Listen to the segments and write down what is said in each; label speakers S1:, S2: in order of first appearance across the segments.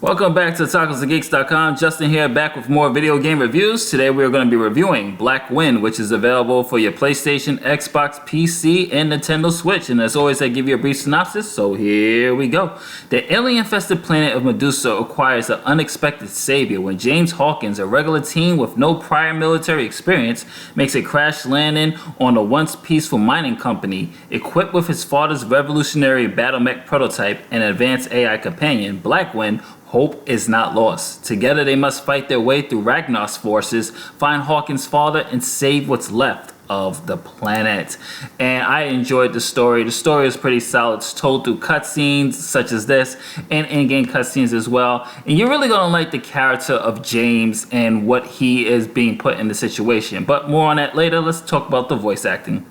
S1: Welcome back to TacosandGeeks.com. Justin here, back with more video game reviews. Today we are going to be reviewing Blackwind, which is available for your PlayStation, Xbox, PC, and Nintendo Switch. And as always, I give you a brief synopsis, so here we go. The alien-infested planet of Medusa acquires an unexpected savior when James Hawkins, a regular teen with no prior military experience, makes a crash landing on a once peaceful mining company. Equipped with his father's revolutionary battle mech prototype and advanced AI companion, Blackwind, hope is not lost. Together they must fight their way through Raknos forces, find Hawkins' father, and save what's left of the planet. And I enjoyed the story. The story is pretty solid. It's told through cutscenes such as this and in-game cutscenes as well. And you're really gonna like the character of James and what he is being put in the situation. But more on that later. Let's talk about the voice acting.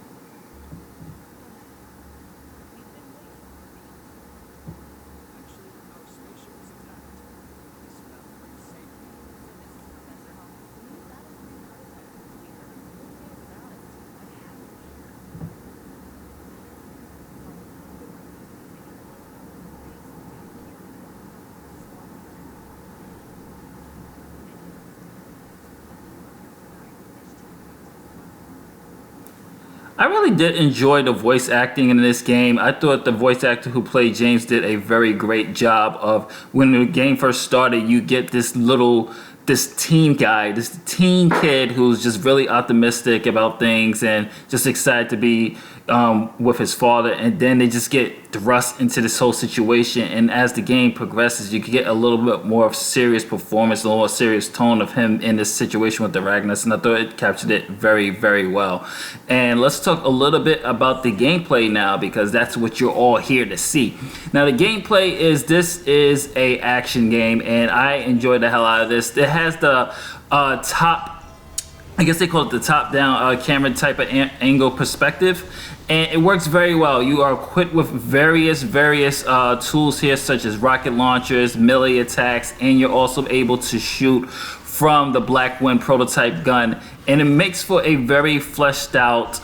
S1: I really did enjoy the voice acting in this game. I thought the voice actor who played James did a very great job of, when the game first started, you get this teen guy, this teen kid who's just really optimistic about things and just excited to be with his father, and then they just get thrust into this whole situation, and as the game progresses you can get a little bit more of serious performance, a little more serious tone of him in this situation with the Raknos, and I thought it captured it very, very well. And let's talk a little bit about the gameplay now, because that's what you're all here to see. Now the gameplay is, this is a action game, and I enjoyed the hell out of this. It has the I guess they call it the top-down camera type of angle perspective, and it works very well. You are equipped with various tools here, such as rocket launchers, melee attacks, and you're also able to shoot from the Blackwind prototype gun, and it makes for a very fleshed out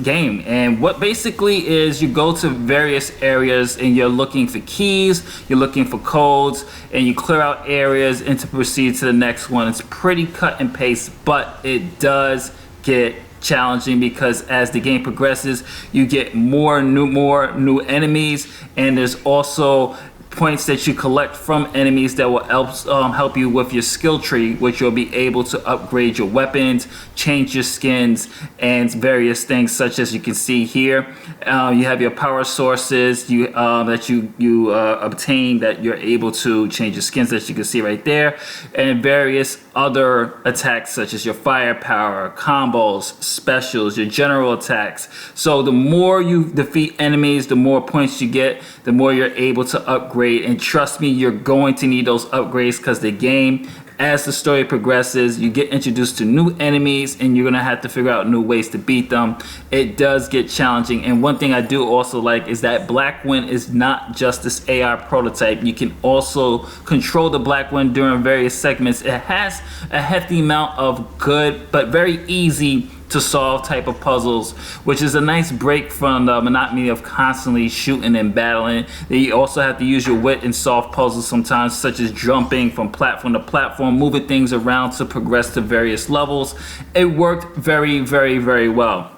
S1: game. And what basically is, you go to various areas and you're looking for keys, you're looking for codes, and you clear out areas and to proceed to the next one. It's pretty cut and paste, but it does get challenging, because as the game progresses you get more new enemies, and there's also points that you collect from enemies that will help you with your skill tree, which you'll be able to upgrade your weapons, change your skins, and various things such as you can see here. You have your power sources that you obtain, that you're able to change your skins, that you can see right there, and various other attacks such as your firepower, combos, specials, your general attacks. So the more you defeat enemies, the more points you get, the more you're able to upgrade. And trust me, you're going to need those upgrades, because the game, as the story progresses, you get introduced to new enemies and you're gonna have to figure out new ways to beat them. It does get challenging. And one thing I do also like is that Blackwind is not just this AR prototype. You can also control the Blackwind during various segments. It has a hefty amount of good but very easy to solve type of puzzles, which is a nice break from the monotony of constantly shooting and battling. You also have to use your wit and solve puzzles sometimes, such as jumping from platform to platform, moving things around to progress to various levels. It worked very, very, very well.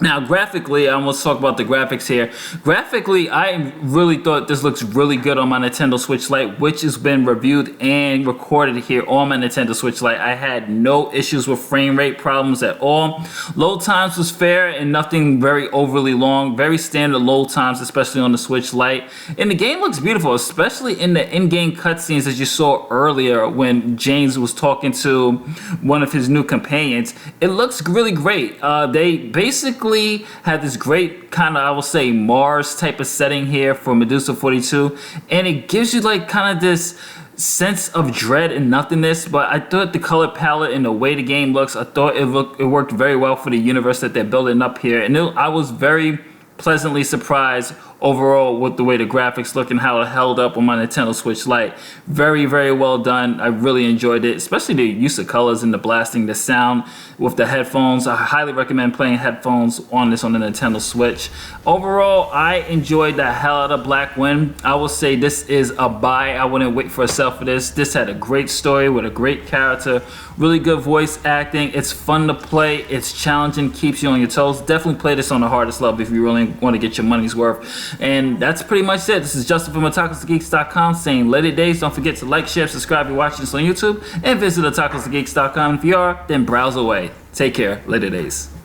S1: Now graphically, I almost talk about the graphics here. Graphically, I really thought this looks really good on my Nintendo Switch Lite, which has been reviewed and recorded here on my Nintendo Switch Lite. I had no issues with frame rate problems at all. Load times was fair and nothing very overly long. Very standard load times, especially on the Switch Lite. And the game looks beautiful, especially in the in-game cutscenes that you saw earlier when James was talking to one of his new companions. It looks really great. They basically had this great kind of, I will say, Mars type of setting here for Medusa 42, and it gives you like kind of this sense of dread and nothingness. But I thought the color palette and the way the game looks, I thought it worked very well for the universe that they're building up here, and I was very pleasantly surprised overall with the way the graphics look and how it held up on my Nintendo Switch Lite. Very, very well done. I really enjoyed it, especially the use of colors and the blasting, the sound with the headphones. I highly recommend playing headphones on this on the Nintendo Switch. Overall, I enjoyed the hell out of Blackwind. I will say this is a buy. I wouldn't wait for a sale for this. This had a great story with a great character, really good voice acting. It's fun to play. It's challenging, keeps you on your toes. Definitely play this on the hardest level if you really want to get your money's worth. And that's pretty much it. This is Justin from OtakusToGeeks.com saying later days. Don't forget to like, share, subscribe if you're watching this on YouTube, and visit OtakusToGeeks.com. If you are, then browse away. Take care. Later days.